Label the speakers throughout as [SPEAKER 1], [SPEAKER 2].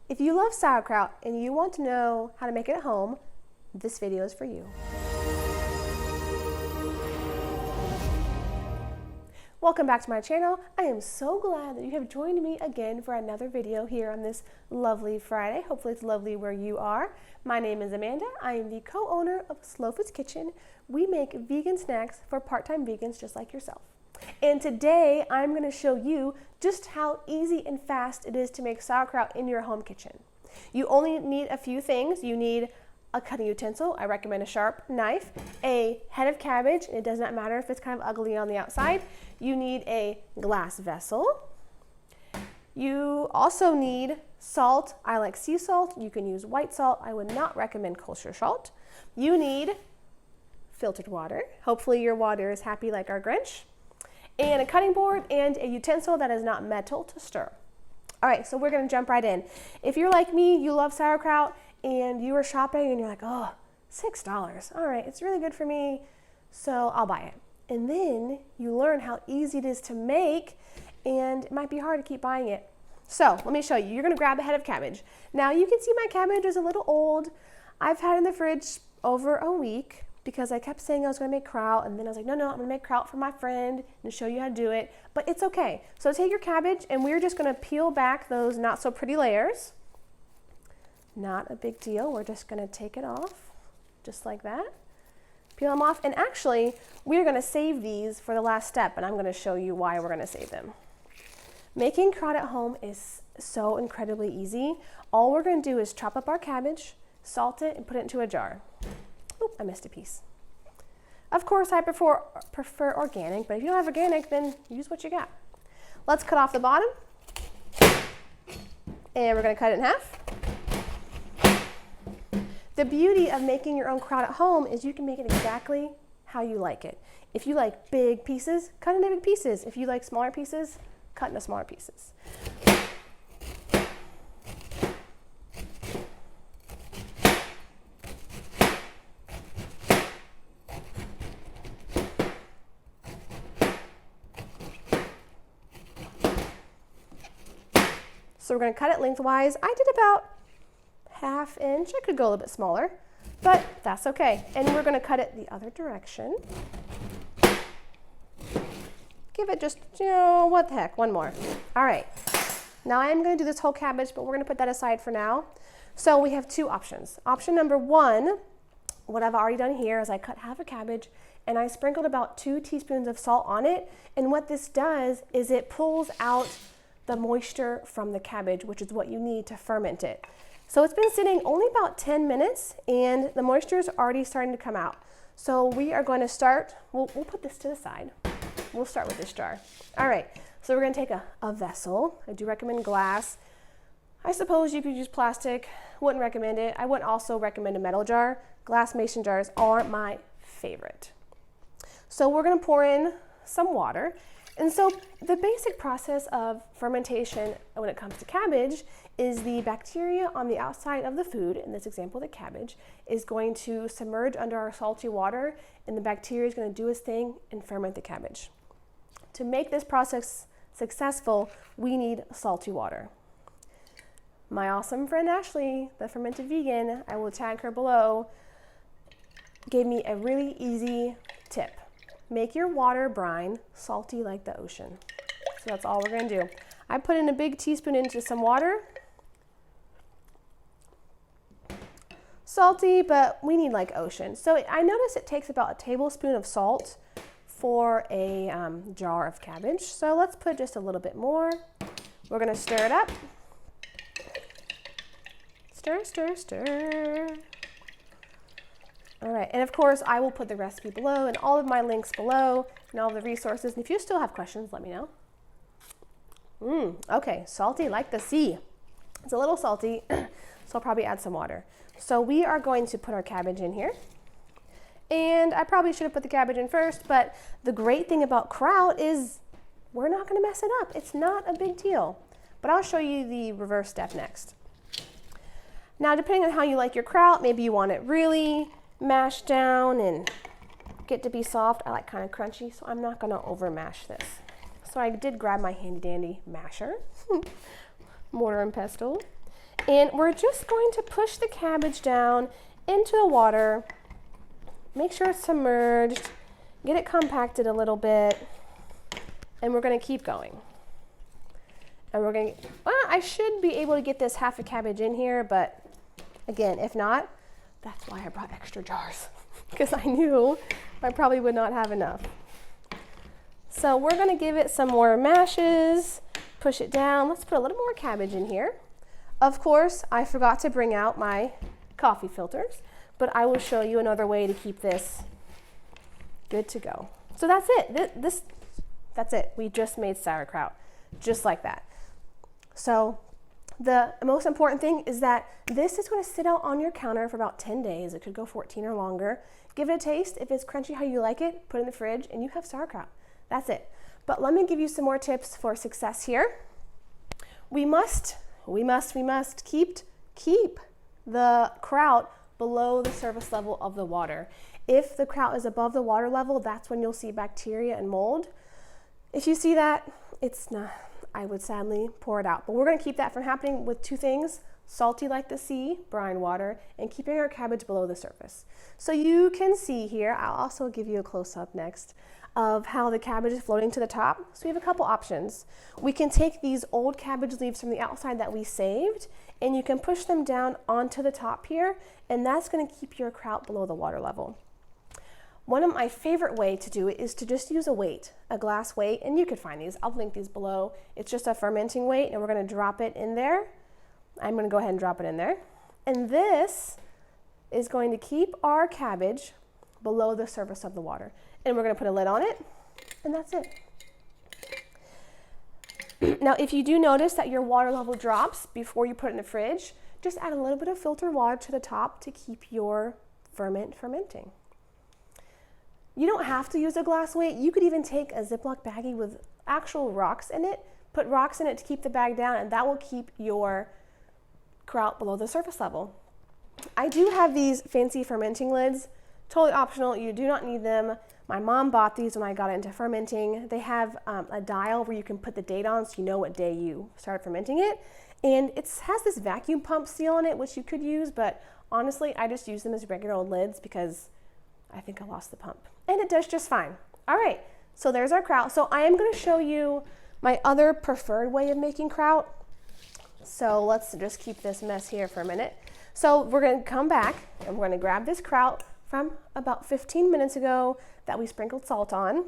[SPEAKER 1] If you love sauerkraut and you want to know how to make it at home, this video is for you. Welcome back to my channel. I am so glad that you have joined me again for another video here on this lovely Friday. Hopefully it's lovely where you are. My name is Amanda. I am the co-owner of Slow Foods Kitchen. We make vegan snacks for part-time vegans just like yourself. And today I'm going to show you just how easy and fast it is to make sauerkraut in your home kitchen. You only need a few things. You need a cutting utensil. I recommend a sharp knife, a head of cabbage, and it does not matter if it's kind of ugly on the outside. You need a glass vessel. You also need salt. I like sea salt. You can use white salt. I would not recommend kosher salt. You need filtered water. Hopefully your water is happy like our Grinch. And a cutting board and a utensil that is not metal to stir. All right, so we're gonna jump right in. If you're like me, you love sauerkraut and you are shopping and you're like, oh, $6. All right, it's really good for me, so I'll buy it. And then you learn how easy it is to make, and it might be hard to keep buying it. So let me show you. You're gonna grab a head of cabbage. Now you can see my cabbage is a little old. I've had it in the fridge over a week, because I kept saying I was going to make kraut, and then I was like, no, I'm going to make kraut for my friend and show you how to do it, but it's okay. So take your cabbage, and we're just going to peel back those not so pretty layers. Not a big deal. We're just going to take it off, just like that. Peel them off, and actually, we're going to save these for the last step, and I'm going to show you why we're going to save them. Making kraut at home is so incredibly easy. All we're going to do is chop up our cabbage, salt it, and put it into a jar. Oop, I missed a piece. Of course, I prefer organic, but if you don't have organic, then use what you got. Let's cut off the bottom, and we're going to cut it in half. The beauty of making your own kraut at home is you can make it exactly how you like it. If you like big pieces, cut into big pieces. If you like smaller pieces, cut into smaller pieces. So we're going to cut it lengthwise. I did about ½ inch. I could go a little bit smaller, but that's okay. And we're going to cut it the other direction. Give it just, what the heck, one more. All right. Now I am going to do this whole cabbage, but we're going to put that aside for now. So we have two options. Option number one, what I've already done here is I cut half a cabbage and I sprinkled about 2 teaspoons of salt on it. And what this does is it pulls out the moisture from the cabbage, which is what you need to ferment it. So it's been sitting only about 10 minutes and the moisture is already starting to come out. So we are going to start, we'll put this to the side. We'll start with this jar. All right, so we're going to take a vessel. I do recommend glass. I suppose you could use plastic. Wouldn't recommend it. I would also recommend a metal jar. Glass mason jars are my favorite. So we're going to pour in some water. And so the basic process of fermentation when it comes to cabbage is the bacteria on the outside of the food, in this example the cabbage, is going to submerge under our salty water, and the bacteria is going to do its thing and ferment the cabbage. To make this process successful, we need salty water. My awesome friend Ashley, the fermented vegan, I will tag her below, gave me a really easy tip. Make your water brine salty like the ocean. So that's all we're going to do. I put in a big teaspoon into some water. Salty, but we need like ocean. So I notice it takes about a tablespoon of salt for a jar of cabbage. So let's put just a little bit more. We're going to stir it up. Stir, stir, stir. All right, and of course, I will put the recipe below and all of my links below and all the resources. And if you still have questions, let me know. Okay, salty like the sea. It's a little salty, so I'll probably add some water. So we are going to put our cabbage in here. And I probably should have put the cabbage in first, but the great thing about kraut is we're not gonna mess it up. It's not a big deal. But I'll show you the reverse step next. Now, depending on how you like your kraut, maybe you want it really mashed down and get to be soft. I like kind of crunchy, so I'm not gonna over mash this. So I did grab my handy dandy masher, mortar and pestle, And we're just going to push the cabbage down into the water, make sure it's submerged, get it compacted a little bit, and we're going to keep going. And we're going to, well, I should be able to get this half a cabbage in here, but again, if not, that's why I brought extra jars, because I knew I probably would not have enough. So we're going to give it some more mashes, push it down. Let's put a little more cabbage in here. Of course, I forgot to bring out my coffee filters, but I will show you another way to keep this good to go. So that's it. That's it. We just made sauerkraut, just like that. So the most important thing is that this is going to sit out on your counter for about 10 days. It could go 14 or longer. Give it a taste. If it's crunchy how you like it, put it in the fridge and you have sauerkraut. That's it. But let me give you some more tips for success here. We must keep the kraut below the surface level of the water. If the kraut is above the water level, that's when you'll see bacteria and mold. If you see that, it's not, I would sadly pour it out. But we're going to keep that from happening with two things: salty like the sea, brine water, and keeping our cabbage below the surface. So you can see here, I'll also give you a close-up next of how the cabbage is floating to the top. So we have a couple options. We can take these old cabbage leaves from the outside that we saved, and you can push them down onto the top here, and that's going to keep your kraut below the water level. One of my favorite ways to do it is to just use a weight, a glass weight, and you could find these. I'll link these below. It's just a fermenting weight, and we're going to drop it in there. I'm going to go ahead and drop it in there. And this is going to keep our cabbage below the surface of the water. And we're going to put a lid on it, and that's it. Now, if you do notice that your water level drops before you put it in the fridge, just add a little bit of filtered water to the top to keep your ferment fermenting. You don't have to use a glass weight. You could even take a Ziploc baggie with actual rocks in it, put rocks in it to keep the bag down, and that will keep your kraut below the surface level. I do have these fancy fermenting lids, totally optional. You do not need them. My mom bought these when I got into fermenting. They have a dial where you can put the date on so you know what day you started fermenting it. And it has this vacuum pump seal on it, which you could use, but honestly, I just use them as regular old lids because I think I lost the pump. And it does just fine. All right, so there's our kraut. So I am going to show you my other preferred way of making kraut. So let's just keep this mess here for a minute. So we're going to come back and we're going to grab this kraut from about 15 minutes ago that we sprinkled salt on.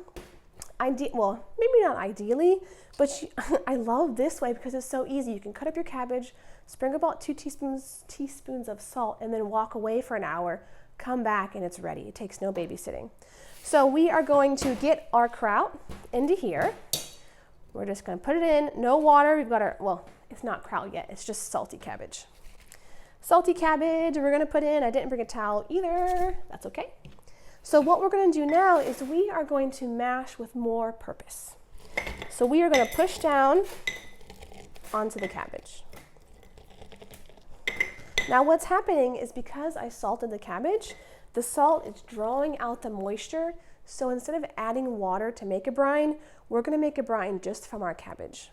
[SPEAKER 1] Well, maybe not ideally, but I love this way because it's so easy. You can cut up your cabbage, sprinkle about 2 teaspoons of salt, and then walk away for an hour, come back, and it's ready. It takes no babysitting. So we are going to get our kraut into here. We're just going to put it in, no water. We've got our, well, it's not kraut yet, it's just salty cabbage. Salty cabbage we're going to put in. I didn't bring a towel either. That's okay. So what we're going to do now is we are going to mash with more purpose. So we are going to push down onto the cabbage. Now what's happening is because I salted the cabbage, the salt is drawing out the moisture. So instead of adding water to make a brine, we're going to make a brine just from our cabbage.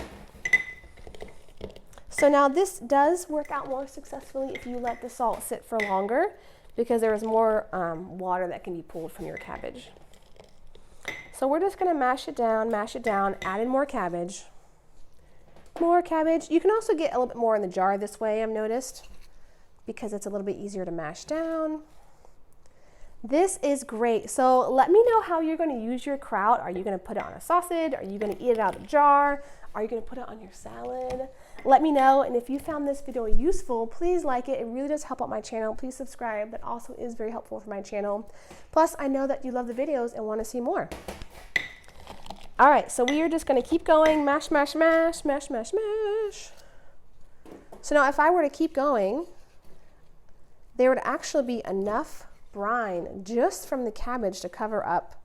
[SPEAKER 1] So now this does work out more successfully if you let the salt sit for longer because there is more water that can be pulled from your cabbage. So we're just going to mash it down, add in more cabbage. More cabbage. You can also get a little bit more in the jar this way, I've noticed, because it's a little bit easier to mash down. This is great. So let me know how you're going to use your kraut. Are you going to put it on a sausage? Are you going to eat it out of the jar? Are you going to put it on your salad? Let me know. And if you found this video useful, please like it. It really does help out my channel. Please subscribe. That also is very helpful for my channel. Plus, I know that you love the videos and want to see more. All right, so we are just going to keep going. Mash, mash, mash, mash, mash, mash. So now if I were to keep going, there would actually be enough brine just from the cabbage to cover up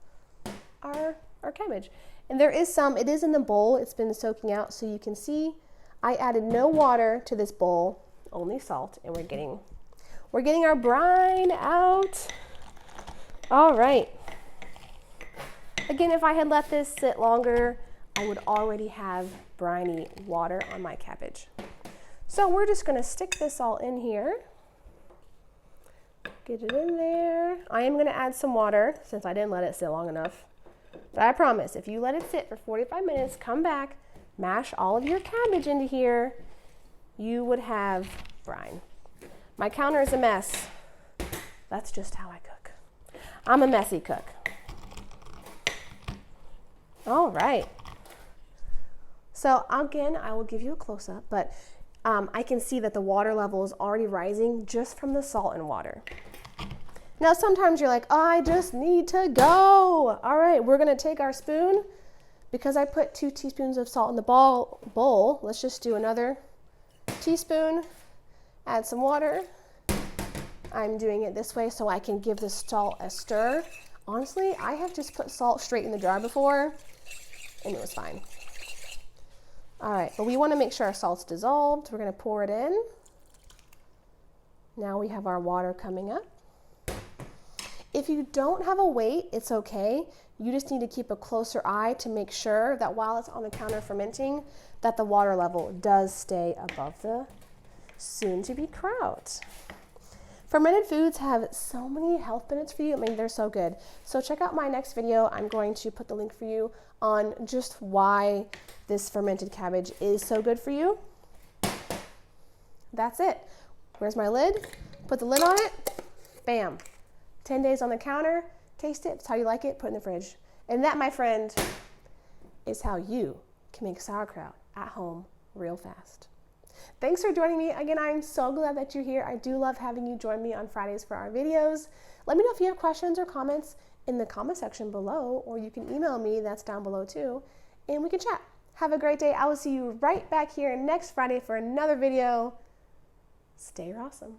[SPEAKER 1] our cabbage. And there is some, it is in the bowl, it's been soaking out, so you can see I added no water to this bowl, only salt, and we're getting our brine out. All right. Again, if I had let this sit longer, I would already have briny water on my cabbage. So we're just gonna stick this all in here. Get it in there. I am gonna add some water since I didn't let it sit long enough. But I promise, if you let it sit for 45 minutes, come back, mash all of your cabbage into here, you would have brine. My counter is a mess. That's just how I cook. I'm a messy cook. All right. So again, I will give you a close-up, but I can see that the water level is already rising just from the salt and water. Now, sometimes you're like, oh, I just need to go. All right, we're gonna take our spoon. Because I put 2 teaspoons of salt in the bowl, let's just do another teaspoon, add some water. I'm doing it this way so I can give the salt a stir. Honestly, I have just put salt straight in the jar before, and it was fine. All right, but we wanna make sure our salt's dissolved. We're gonna pour it in. Now we have our water coming up. If you don't have a weight, it's okay. You just need to keep a closer eye to make sure that while it's on the counter fermenting, that the water level does stay above the soon-to-be kraut. Fermented foods have so many health benefits for you. I mean, they're so good. So check out my next video. I'm going to put the link for you on just why this fermented cabbage is so good for you. That's it. Where's my lid? Put the lid on it. Bam. 10 days on the counter. Taste it. It's how you like it. Put it in the fridge. And that, my friend, is how you can make sauerkraut at home real fast. Thanks for joining me. Again, I'm so glad that you're here. I do love having you join me on Fridays for our videos. Let me know if you have questions or comments in the comment section below, or you can email me. That's down below too, and we can chat. Have a great day. I will see you right back here next Friday for another video. Stay awesome.